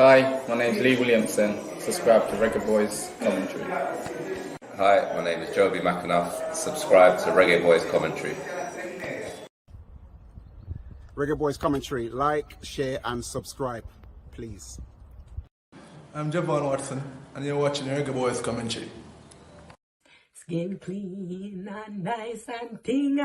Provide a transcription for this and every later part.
Hi, my name is Lee Williamson. Subscribe to Reggae Boys Commentary. Hi, my name is Joby McAnuff. Subscribe to Reggae Boys Commentary. Reggae Boys Commentary. Like, share, and subscribe, please. I'm Javon Watson, and you're watching Reggae Boys Commentary. Skin clean and nice and ting.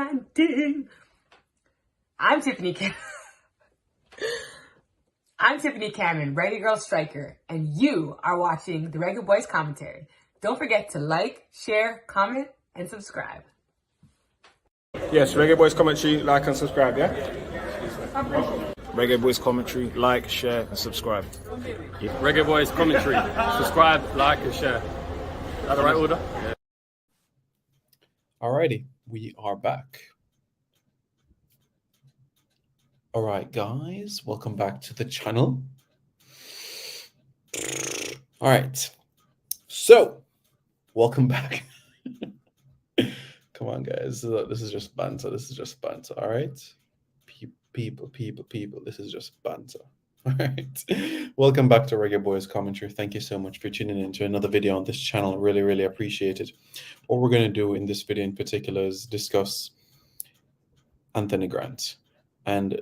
I'm Tiffany Cameron, Reggae Girl Striker, and you are watching the Reggae Boys Commentary. Don't forget to like, share, comment, and subscribe. Yes, Reggae Boys Commentary, like and subscribe, yeah? Reggae Boys Commentary, like, share, and subscribe. Yeah. Reggae Boys Commentary, subscribe, like, and share. Is that the right order? Yeah. Alrighty, we are back. All right, guys, welcome back to the channel. All right, so welcome back. Come on, guys, this is just banter. All right, people, this is just banter. All right, welcome back to Reggae Boys Commentary. Thank you so much for tuning in to another video on this channel. Really appreciate it. What we're going to do in this video in particular is discuss Anthony Grant. And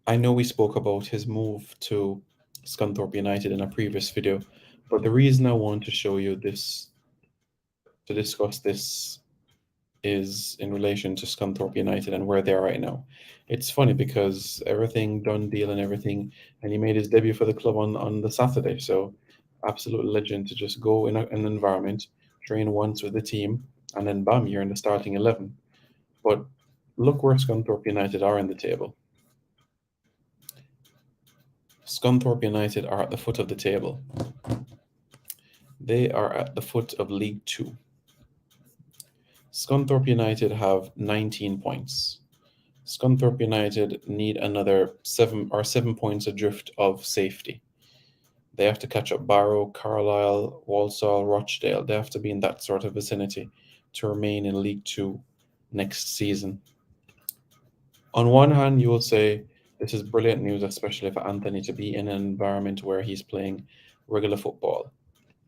I know we spoke about his move to Scunthorpe United in a previous video, but the reason I want to show you this, to discuss this, is in relation to Scunthorpe United and where they are right now. It's funny because everything done deal and everything, and he made his debut for the club on the Saturday. So absolute legend to just go in an environment, train once with the team, and then bam, you're in the starting 11. But look where Scunthorpe United are in the table. Scunthorpe United are at the foot of the table. They are at the foot of League 2. Scunthorpe United have 19 points. Scunthorpe United need another 7 points adrift of safety. They have to catch up Barrow, Carlisle, Walsall, Rochdale. They have to be in that sort of vicinity to remain in League 2 next season. On one hand, you will say, this is brilliant news, especially for Anthony to be in an environment where he's playing regular football.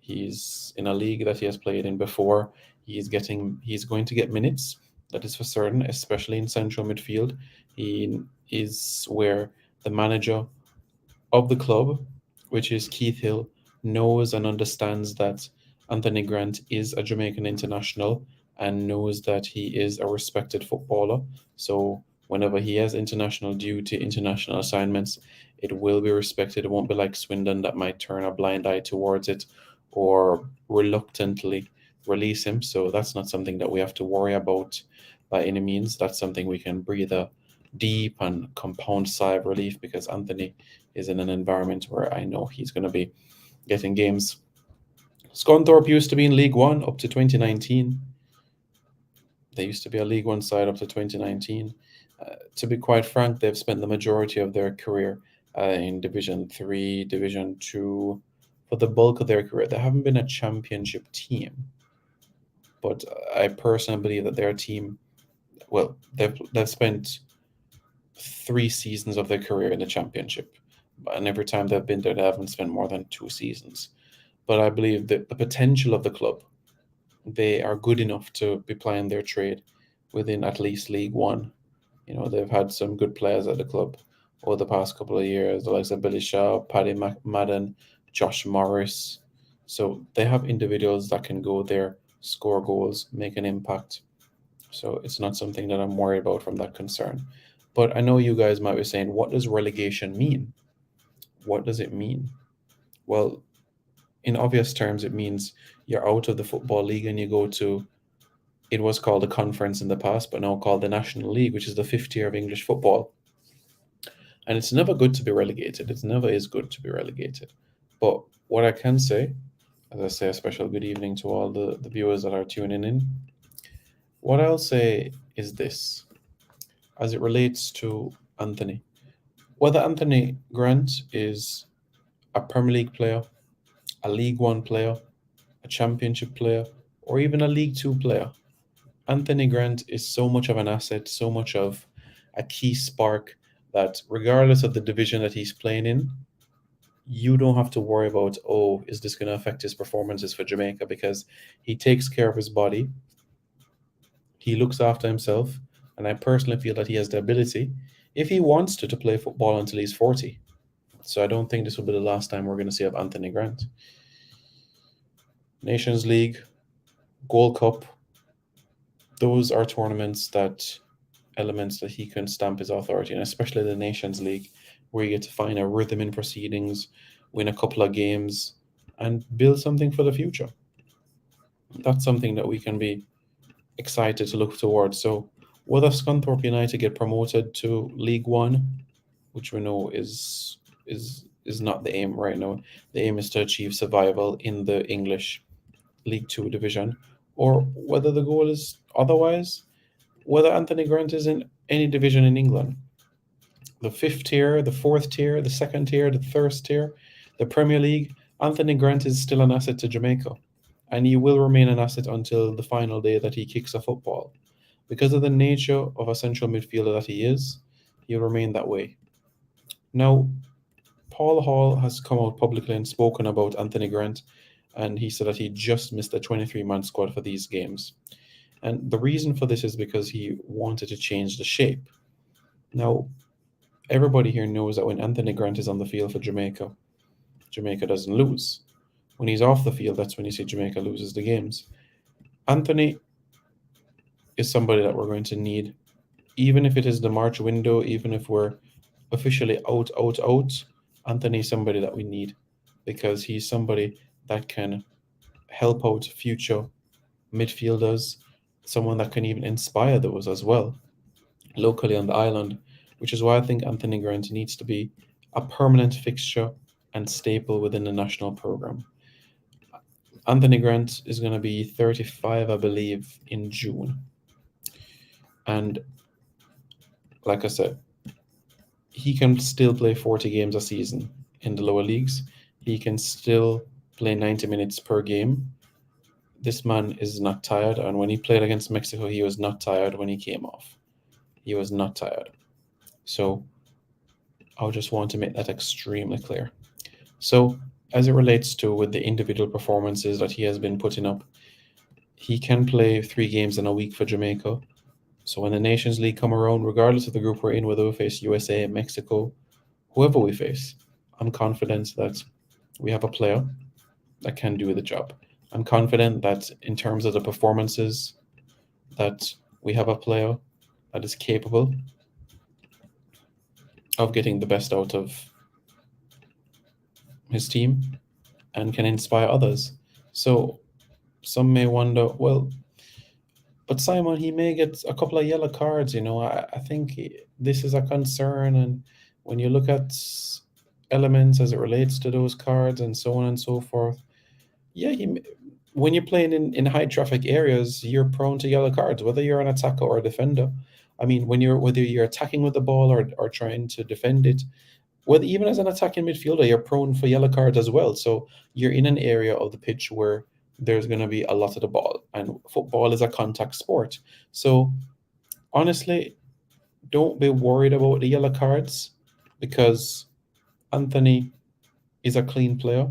He's in a league that he has played in before. He's going to get minutes, that is for certain, especially in central midfield. He is where the manager of the club, which is Keith Hill, knows and understands that Anthony Grant is a Jamaican international and knows that he is a respected footballer. So whenever he has international duty, international assignments, it will be respected. It won't be like Swindon that might turn a blind eye towards it or reluctantly release him. So that's not something that we have to worry about by any means. That's something we can breathe a deep and compound sigh of relief, because Anthony is in an environment where I know he's going to be getting games. Scunthorpe used to be in League 1 up to 2019. They used to be a League 1 side up to 2019. To be quite frank, they've spent the majority of their career in Division 3, Division 2. For the bulk of their career, they haven't been a championship team. But I personally believe that their team, well, they've spent 3 seasons of their career in the championship. And every time they've been there, they haven't spent more than 2 seasons. But I believe that the potential of the club, they are good enough to be playing their trade within at least League 1. You know, they've had some good players at the club over the past couple of years, the likes of Billy Shaw, Paddy Madden, Josh Morris. So they have individuals that can go there, score goals, make an impact. So it's not something that I'm worried about from that concern. But I know you guys might be saying, what does relegation mean? What does it mean? Well, in obvious terms, it means you're out of the Football League and you go to, it was called the Conference in the past, but now called the National League, which is the 5th tier of English football. And it's never good to be relegated. It never is good to be relegated. But what I can say, as I say, a special good evening to all the viewers that are tuning in. What I'll say is this, as it relates to Anthony. Whether Anthony Grant is a Premier League player, a League 1 player, a Championship player, or even a League 2 player, Anthony Grant is so much of an asset, so much of a key spark that regardless of the division that he's playing in, you don't have to worry about, oh, is this going to affect his performances for Jamaica? Because he takes care of his body, he looks after himself, and I personally feel that he has the ability, if he wants to play football until he's 40. So I don't think this will be the last time we're going to see of Anthony Grant. Nations League, Gold Cup, those are elements that he can stamp his authority, and especially the Nations League, where you get to find a rhythm in proceedings, win a couple of games, and build something for the future. That's something that we can be excited to look towards. So whether Scunthorpe United get promoted to League One, which we know is not the aim right now. The aim is to achieve survival in the English League Two division, or whether the goal is otherwise, whether Anthony Grant is in any division in England, the 5th tier, the 4th tier, the 2nd tier, the 3rd tier, the Premier League, Anthony Grant is still an asset to Jamaica, and he will remain an asset until the final day that he kicks a football. Because of the nature of a central midfielder that he is, he'll remain that way. Now, Paul Hall has come out publicly and spoken about Anthony Grant, and he said that he just missed the 23-man squad for these games. And the reason for this is because he wanted to change the shape. Now, everybody here knows that when Anthony Grant is on the field for Jamaica, Jamaica doesn't lose. When he's off the field, that's when you see Jamaica loses the games. Anthony is somebody that we're going to need, even if it is the March window, even if we're officially out. Anthony is somebody that we need, because he's somebody that can help out future midfielders, someone that can even inspire those as well, locally on the island, which is why I think Anthony Grant needs to be a permanent fixture and staple within the national program. Anthony Grant is going to be 35, I believe, in June. And like I said, he can still play 40 games a season in the lower leagues. He can still play 90 minutes per game. This man is not tired, and when he played against Mexico, he was not tired when he came off. He was not tired. So I just want to make that extremely clear. So as it relates to with the individual performances that he has been putting up, he can play 3 games in a week for Jamaica. So when the Nations League come around, regardless of the group we're in, whether we face USA, Mexico, whoever we face, I'm confident that we have a player that can do the job. I'm confident that in terms of the performances, that we have a player that is capable of getting the best out of his team and can inspire others. So some may wonder, well, but Simon, he may get a couple of yellow cards, I think this is a concern. And when you look at elements as it relates to those cards and so on and so forth, when you're playing in high traffic areas, you're prone to yellow cards, whether you're an attacker or a defender. I mean, whether you're attacking with the ball or trying to defend it, whether even as an attacking midfielder, you're prone for yellow cards as well. So you're in an area of the pitch where there's going to be a lot of the ball, and football is a contact sport. So honestly, don't be worried about the yellow cards, because Anthony is a clean player.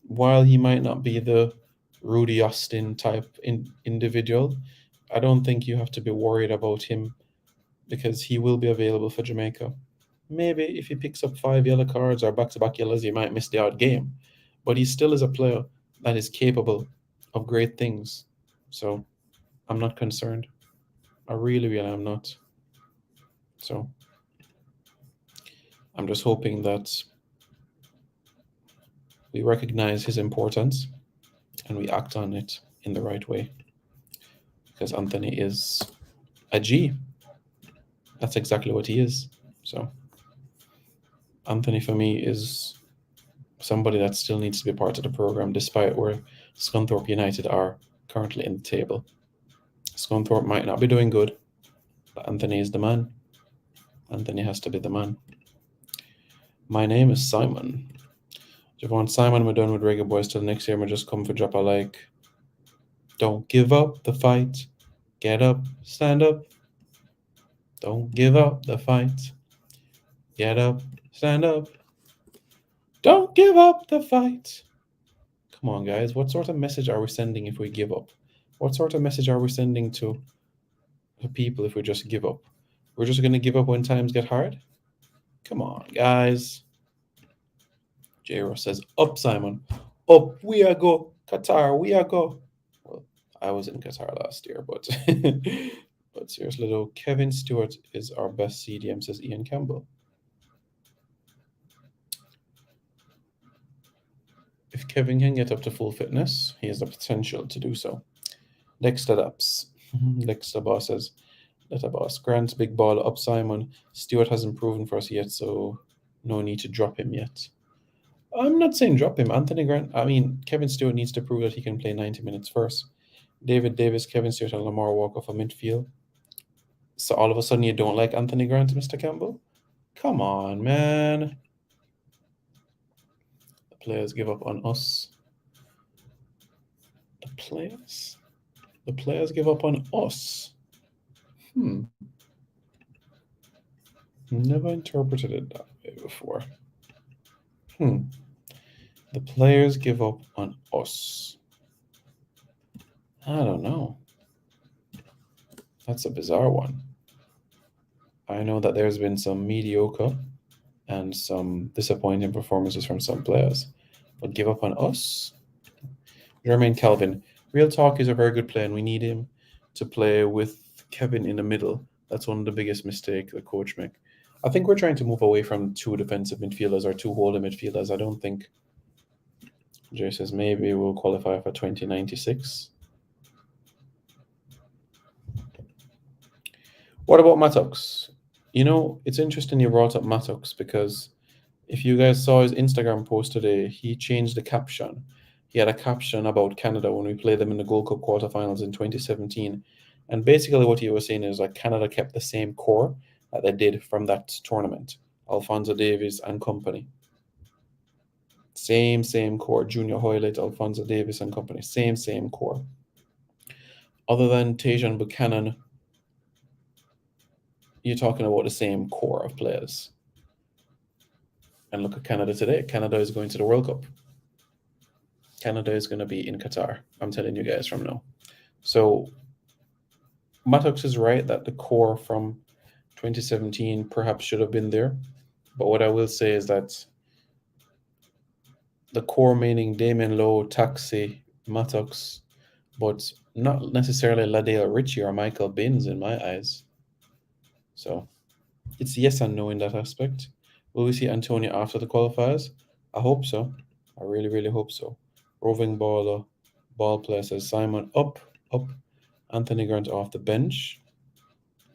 While he might not be the Rudy Austin type individual, I don't think you have to be worried about him, because he will be available for Jamaica. Maybe if he picks up 5 yellow cards or back-to-back yellows, he might miss the odd game. But he still is a player that is capable of great things. So I'm not concerned. I really am not. So I'm just hoping that we recognize his importance and we act on it in the right way. Because Anthony is a G. That's exactly what he is. So Anthony, for me, is somebody that still needs to be part of the program, despite where Scunthorpe United are currently in the table. Scunthorpe might not be doing good, but Anthony is the man. Anthony has to be the man. My name is Simon. Javon Simon, we're done with Reggae Boys till next year. We'll just come for drop a like. Don't give up the fight. Get up, stand up. Don't give up the fight. Get up, stand up. Don't give up the fight. Come on, guys. What sort of message are we sending if we give up? What sort of message are we sending to people if we just give up? We're just going to give up when times get hard? Come on, guys. J-Ro says, up, Simon. Up, we are go. Qatar, we are go. Well, I was in Qatar last year, but but seriously though, Kevin Stewart is our best CDM, says Ian Campbell. If Kevin can get up to full fitness, he has the potential to do so. Next ups. Dexter Boss says, Letter Boss. Grant's big ball up, Simon. Stewart hasn't proven for us yet, so no need to drop him yet. I'm not saying drop him. Kevin Stewart needs to prove that he can play 90 minutes first. David Davis, Kevin Stewart, and Lamar Walker for midfield. So all of a sudden you don't like Anthony Grant, Mr. Campbell? Come on, man. The players give up on us. The players give up on us. Never interpreted it that way before. The players give up on us. I don't know. That's a bizarre one. I know that there's been some mediocre and some disappointing performances from some players, but give up on us? Jermaine Calvin, real talk, is a very good player, and we need him to play with Kevin in the middle. That's one of the biggest mistakes the coach make. I think we're trying to move away from two defensive midfielders or two holding midfielders. I don't think. Jay says maybe we'll qualify for 2096. What about Mattox? You know, it's interesting you brought up Mattox, because if you guys saw his Instagram post today, he changed the caption. He had a caption about Canada when we played them in the Gold Cup quarterfinals in 2017. And basically what he was saying is like Canada kept the same core that they did from that tournament. Alphonso Davies and company. Same core. Junior Hoylett, Alphonso Davies and company. Same core. Other than Tajon Buchanan, you're talking about the same core of players. And look at Canada today. Canada is going to the World Cup. Canada is going to be in Qatar. I'm telling you guys from now. So Mattox is right that the core from 2017 perhaps should have been there. But what I will say is that the core, meaning Damien Lowe, Taxi, Mattox, but not necessarily Ladale Ritchie or Michael Binns in my eyes. So it's yes and no in that aspect. Will we see Antonio after the qualifiers? I hope so. I really hope so. Roving baller, ball player says Simon up. Anthony Grant off the bench.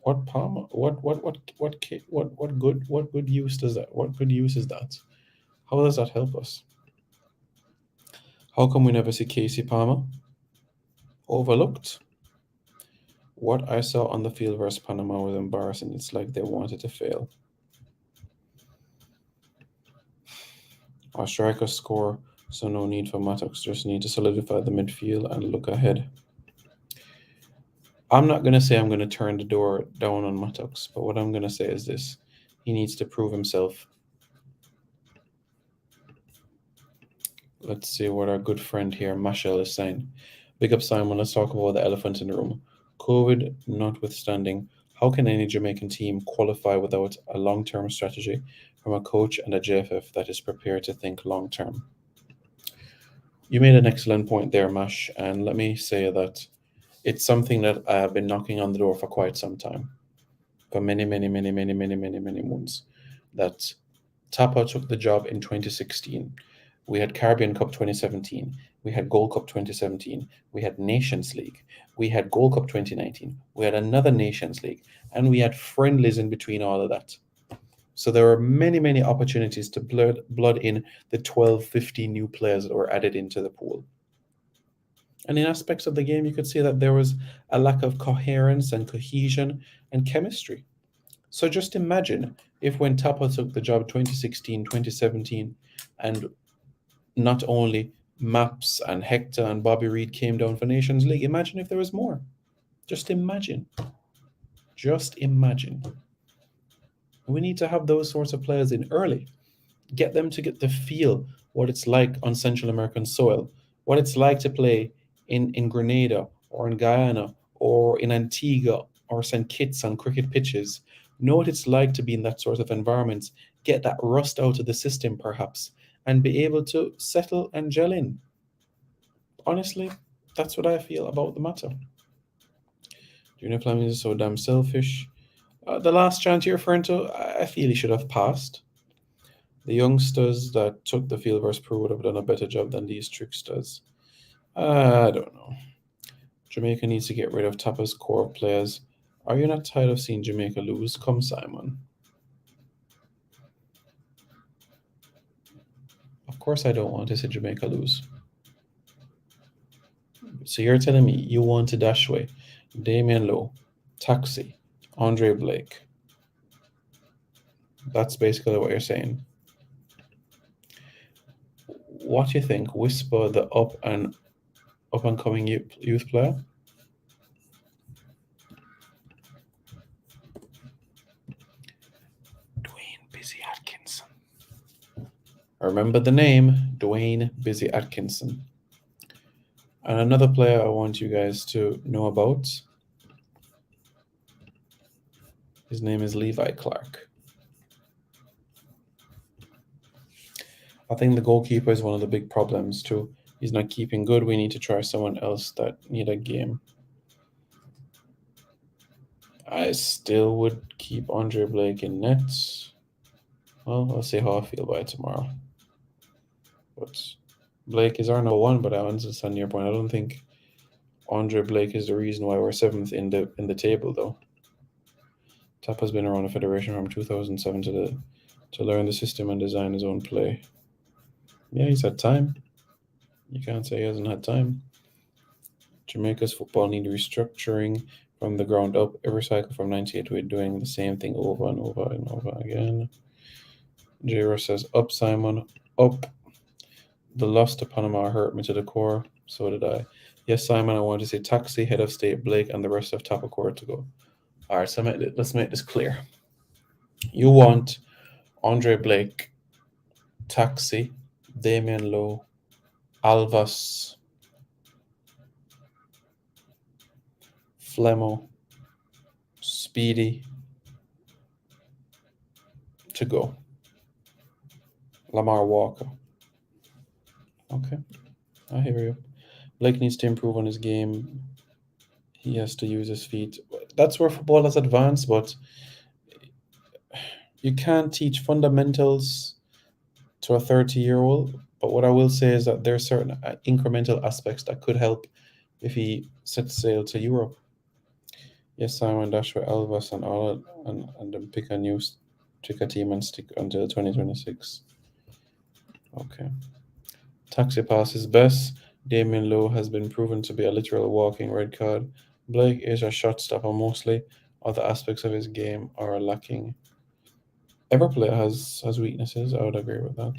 What Palmer? What good use does that? What good use is that? How does that help us? How come we never see Casey Palmer? Overlooked. What I saw on the field versus Panama was embarrassing. It's like they wanted to fail. Our strikers score, so no need for Mattox. Just need to solidify the midfield and look ahead. I'm not going to say I'm going to turn the door down on Mattox, but what I'm going to say is this. He needs to prove himself. Let's see what our good friend here, Mashal, is saying. Big up, Simon. Let's talk about the elephant in the room. COVID notwithstanding, how can any Jamaican team qualify without a long-term strategy from a coach and a JFF that is prepared to think long-term? You made an excellent point there, Mash, and let me say that it's something that I have been knocking on the door for quite some time, for many moons, that Tapa took the job in 2016. We had Caribbean Cup 2017. We had Gold Cup 2017. We had Nations League. We had Gold Cup 2019. We had another Nations League. And we had friendlies in between all of that. So there were many opportunities to blood in the 12, 15 new players that were added into the pool. And in aspects of the game, you could see that there was a lack of coherence and cohesion and chemistry. So just imagine if when Tapa took the job 2016, 2017, and not only Maps and Hector and Bobby Reed came down for Nations League, imagine if there was more. Just imagine. We need to have those sorts of players in early. Get them to get the feel what it's like on Central American soil, what it's like to play in Grenada or in Guyana or in Antigua or St. Kitts on cricket pitches. Know what it's like to be in that sort of environment. Get that rust out of the system, perhaps, and be able to settle and gel in. Honestly, that's what I feel about the matter. Junior Fleming is so damn selfish. The last chance you're referring to, I feel he should have passed. The youngsters that took the field versus Peru would have done a better job than these tricksters. I don't know. Jamaica needs to get rid of Tapa's core players. Are you not tired of seeing Jamaica lose? Come, Simon. Of course I don't want to see Jamaica lose. So you're telling me you want to Dashway, Damian Lowe, Taxi, Andre Blake. That's basically what you're saying. What do you think? Whisper, the up and coming youth player? Dwayne Busy Atkinson. I remember the name, Dwayne Busy Atkinson. And another player I want you guys to know about, his name is Levi Clark. I think the goalkeeper is one of the big problems too. He's not keeping good. We need to try someone else that need a game. I still would keep Andre Blake in nets. Well, I'll see how I feel by tomorrow. But Blake is our number one, but I understand your point. I don't think Andre Blake is the reason why we're 7th in the table, though. Tap has been around the federation from 2007 to learn the system and design his own play. Yeah, he's had time. You can't say he hasn't had time. Jamaica's football need restructuring from the ground up. Every cycle from 98, we're doing the same thing over and over and over again. J. says, up, Simon, up. The loss to Panama hurt me to the core. So did I. Yes, Simon, I want to say Taxi, Head of State, Blake, and the rest of Tapa Core to go. All right, so let's make this clear. You want Andre Blake, Taxi, Damian Lowe, Alvas, Flemo, Speedy to go. Lamar Walker. Okay, I hear you. Blake needs to improve on his game. He has to use his feet. That's where football has advanced, but you can't teach fundamentals to a 30-year-old. But what I will say is that there are certain incremental aspects that could help if he sets sail to Europe. Yes, Simon Dashwa, Elvas, and all, and then pick a team and stick until 2026. Okay. Taxi pass is best. Damian Lowe has been proven to be a literal walking red card. Blake is a shot stopper mostly. Other aspects of his game are lacking. Every player has weaknesses. I would agree with that.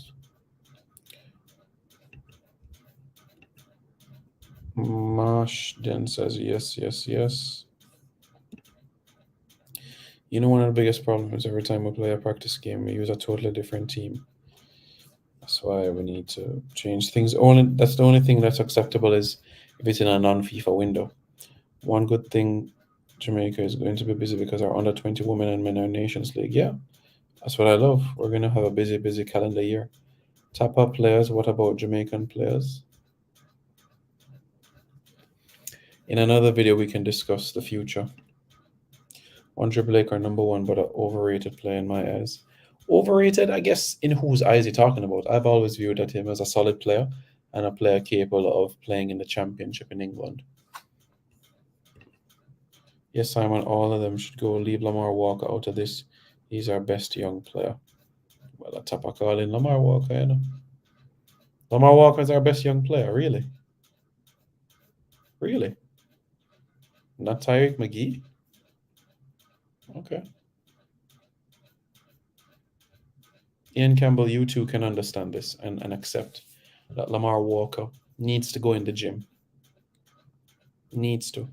Marsh then says yes, yes, yes. You know, one of the biggest problems every time we play a practice game, we use a totally different team. That's why we need to change things. That's the only thing that's acceptable is if it's in a non-FIFA window. One good thing, Jamaica is going to be busy because our under 20 women and men are Nations League. Yeah, that's what I love. We're going to have a busy calendar year. Top up players. What about Jamaican players? In another video, we can discuss the future. Andre Blake are number one, but an overrated player in my eyes. Overrated, I guess, in whose eyes you're talking about. I've always viewed him as a solid player and a player capable of playing in the championship in England. Yes, Simon, all of them should go. Leave Lamar Walker out of this. He's our best young player. Well, that's a call in Lamar Walker, you know. Lamar Walker is our best young player, really? Really? Not Tyreek McGee? Okay. Ian Campbell, you too can understand this and accept that Lamar Walker needs to go in the gym. Needs to.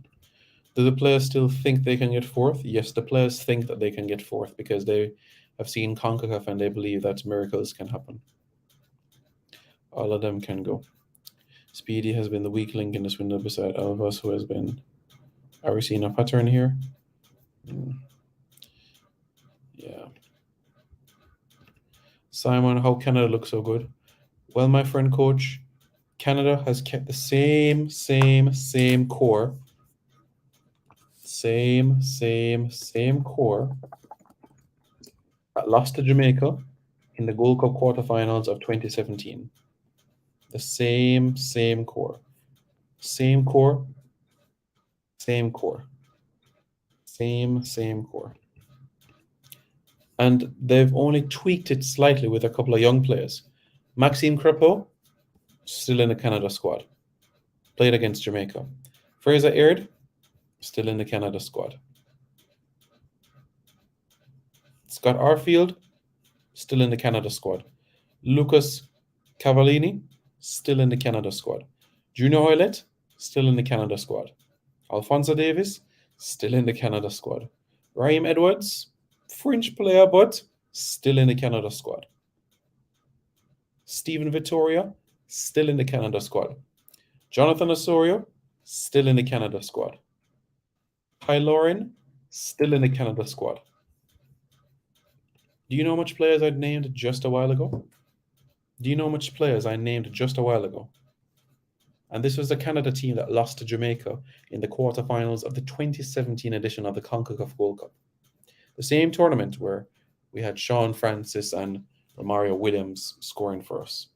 Do the players still think they can get fourth? Yes, the players think that they can get fourth because they have seen CONCACAF and they believe that miracles can happen. All of them can go. Speedy has been the weak link in this window beside Elvas, who has been... Are we seeing a pattern here? Yeah. Simon, how Canada looks so good? Well, my friend coach, Canada has kept the same core. Same core that lost to Jamaica in the Gold Cup quarterfinals of 2017. The same core. Same core. Same core. Same core. And they've only tweaked it slightly with a couple of young players. Maxime Crepeau, still in the Canada squad. Played against Jamaica. Fraser Aird, still in the Canada squad. Scott Arfield, still in the Canada squad. Lucas Cavallini, still in the Canada squad. Junior Hoylett, still in the Canada squad. Alfonso Davis, still in the Canada squad. Raheem Edwards, French player, but still in the Canada squad. Stephen Vittoria, still in the Canada squad. Jonathan Osorio, still in the Canada squad. Ty Lauren, still in the Canada squad. Do you know how much players I'd named just a while ago? Do you know how much players I named just a while ago? And this was the Canada team that lost to Jamaica in the quarterfinals of the 2017 edition of the CONCACAF Gold Cup. The same tournament where we had Sean Francis and Romario Williams scoring for us.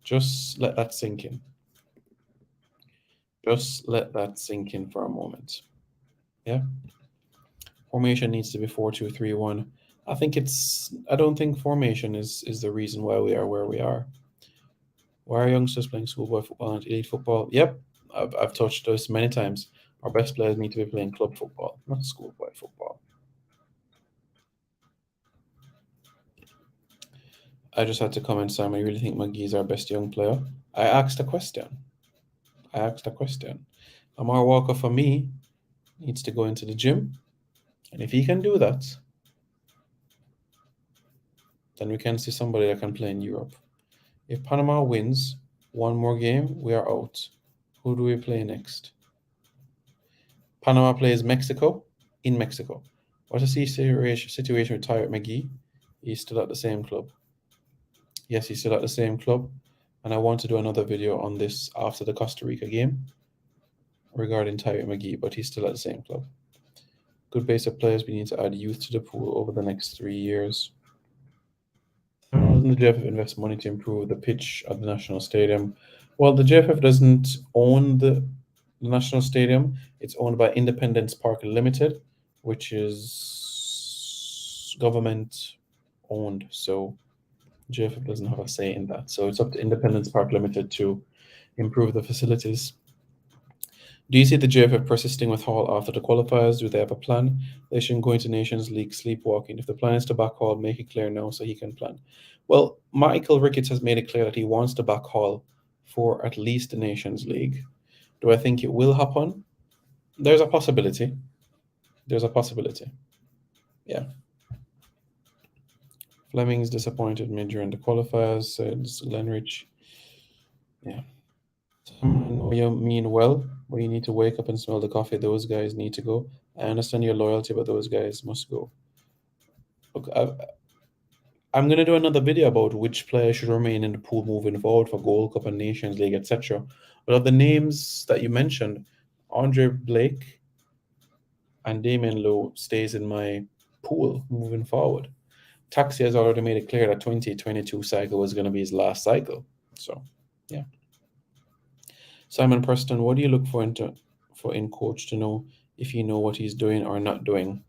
Just let that sink in. Just let that sink in for a moment. Yeah. Formation needs to be 4-2-3-1. I don't think formation is the reason why we are where we are. Why are youngsters playing schoolboy football and elite football? Yep, I've touched this many times. Our best players need to be playing club football, not schoolboy football. I just had to comment, Sam, I really think McGee is our best young player. I asked a question. Amar Walker, for me, needs to go into the gym. And if he can do that, then we can see somebody that can play in Europe. If Panama wins one more game, we are out. Who do we play next? Panama plays Mexico in Mexico. What a situation with Tyrant McGee. He's still at the same club. Yes, he's still at the same club. And I want to do another video on this after the Costa Rica game regarding Tyrant McGee, but he's still at the same club. Good base of players. We need to add youth to the pool over the next 3 years. The JFF invests money to improve the pitch at the National Stadium. Well, the JFF doesn't own the National Stadium. It's owned by Independence Park Limited, which is government owned. So JFF doesn't have a say in that. So it's up to Independence Park Limited to improve the facilities. Do you see the JFF persisting with Hall after the qualifiers? Do they have a plan? They shouldn't go into Nations League sleepwalking. If the plan is to back Hall, make it clear now so he can plan. Well, Michael Ricketts has made it clear that he wants to back Hall for at least the Nations League. Do I think it will happen? There's a possibility. Yeah. Fleming's disappointed me during the qualifiers, said Glenrich. Yeah. You mean well, but you need to wake up and smell the coffee. Those guys need to go. I understand your loyalty, but those guys must go. Look, I'm going to do another video about which players should remain in the pool moving forward for Gold Cup and Nations League, etc. But of the names that you mentioned, Andre Blake and Damien Lowe stays in my pool moving forward. Taxi has already made it clear that 2022 cycle was going to be his last cycle. So, yeah. Simon Preston, what do you look for in coach to know if you know what he's doing or not doing?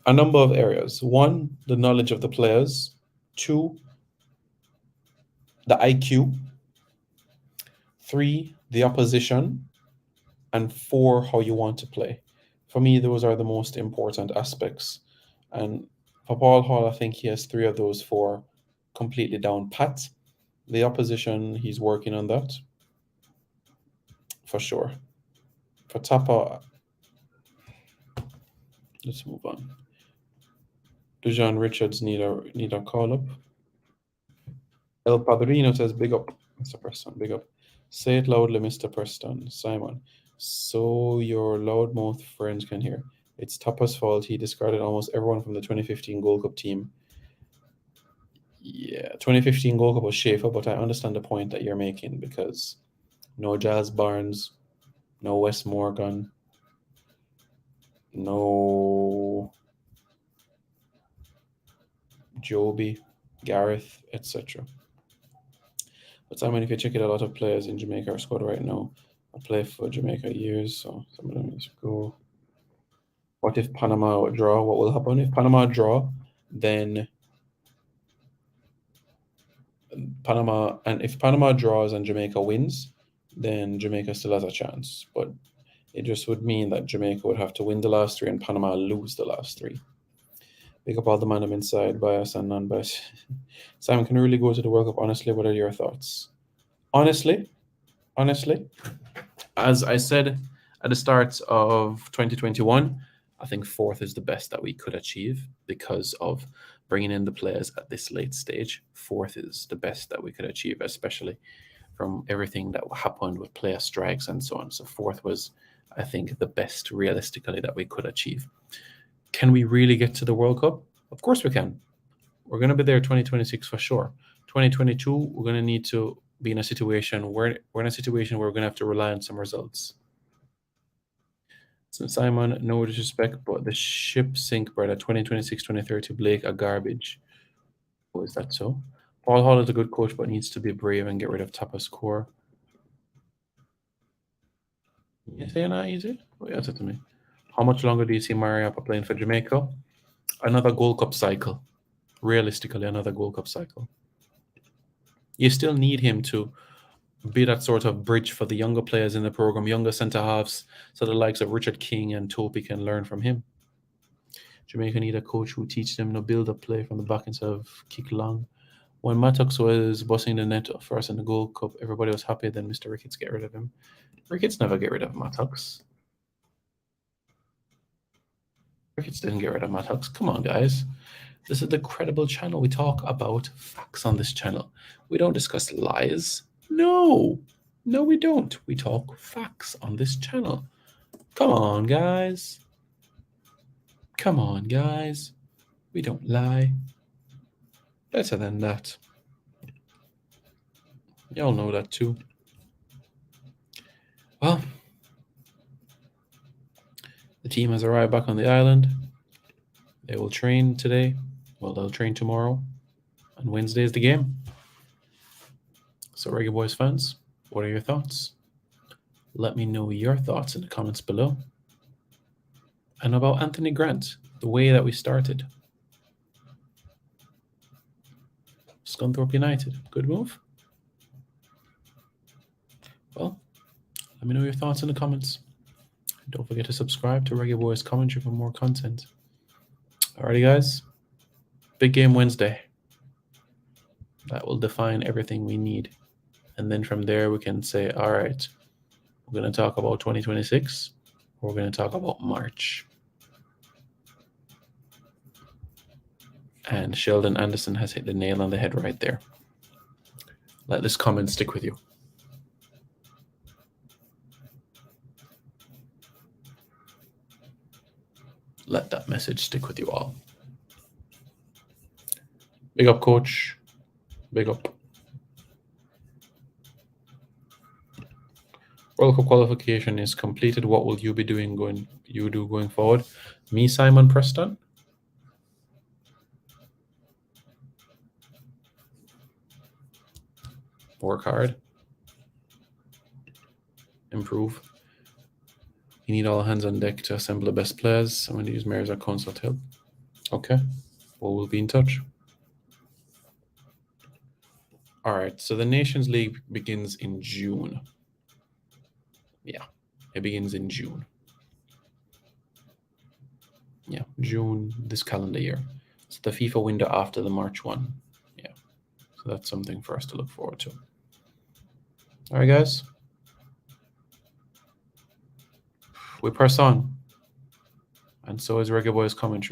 A number of areas. 1, the knowledge of the players. 2, the IQ. 3, the opposition. And 4, how you want to play. For me, those are the most important aspects. And for Paul Hall, I think he has 3 of those 4 completely down pat. The opposition, he's working on that. For sure. For Tapa, let's move on. Dujan Richards need a call up. El Padrino says, big up, Mr. Preston, big up. Say it loudly, Mr. Preston. Simon, so your loudmouth friends can hear. It's Tapa's fault. He discarded almost everyone from the 2015 Gold Cup team. Yeah, 2015 Gold Cup was Schaefer, but I understand the point that you're making because no Giles Barnes, no Wes Morgan, no Joby, Gareth, etc. But Simon, if you check it, a lot of players in Jamaica are squad right now. I play for Jamaica years, so some of them is go. What if Panama draw? What will happen if Panama draw? Then Panama, and if Panama draws and Jamaica wins, then Jamaica still has a chance. But it just would mean that Jamaica would have to win the last three and Panama lose the last three. Pick up all the man inside, bias and non-bias. Simon, can you really go to the World Cup? Honestly, what are your thoughts? Honestly, as I said at the start of 2021, I think fourth is the best that we could achieve because of bringing in the players at this late stage. Fourth is the best that we could achieve, especially from everything that happened with player strikes and so on. So fourth was, I think, the best realistically that we could achieve. Can we really get to the World Cup? Of course we can. We're going to be there 2026 for sure. 2022, we're going to need to be in a situation where we're going to have to rely on some results. So Simon, no disrespect, but the ship sink, brother. 2026, 2030, Blake, a garbage. Oh, is that so? Paul Hall is a good coach, but needs to be brave and get rid of Tapa's core. You saying that easy? What you answer to me? How much longer do you see Mariappa playing for Jamaica? Another Gold Cup cycle. Realistically, another Gold Cup cycle. You still need him to be that sort of bridge for the younger players in the program, younger centre halves, so the likes of Richard King and Topi can learn from him. Jamaica need a coach who teach them to build up play from the back instead of kick long. When Mattox was busting the net for us in the Gold Cup, everybody was happy. Then Mr. Ricketts get rid of him. Ricketts never get rid of Mattox. Ricketts didn't get rid of Mattox. Come on, guys. This is the credible channel. We talk about facts on this channel. We don't discuss lies. No, we don't. We talk facts on this channel. Come on, guys. Come on, guys. We don't lie. Better than that. Y'all know that too. Well, the team has arrived back on the island. They will train today. Well, they'll train tomorrow. And Wednesday is the game. So, Reggae Boys fans, what are your thoughts? Let me know your thoughts in the comments below. And about Anthony Grant, the way that we started. Scunthorpe United, good move? Well, let me know your thoughts in the comments. Don't forget to subscribe to Reggae Boys Commentary for more content. Alrighty, guys. Big game Wednesday. That will define everything we need. And then from there, we can say, all right, we're going to talk about 2026. Or we're going to talk about March. And Sheldon Anderson has hit the nail on the head right there. Let this comment stick with you. Let that message stick with you all. Big up, coach. Big up. World Cup qualification is completed. What will you be doing going forward? Me, Simon Preston. Work hard. Improve. You need all hands on deck to assemble the best players. I'm going to use Mayor as our counsel to help. Okay. Well, we'll be in touch. All right. So the Nations League begins in June. Yeah. It begins in June. Yeah. June this calendar year. It's the FIFA window after the March one. Yeah. So that's something for us to look forward to. All right, guys. We press on. And so is Reggae Boys Commentary.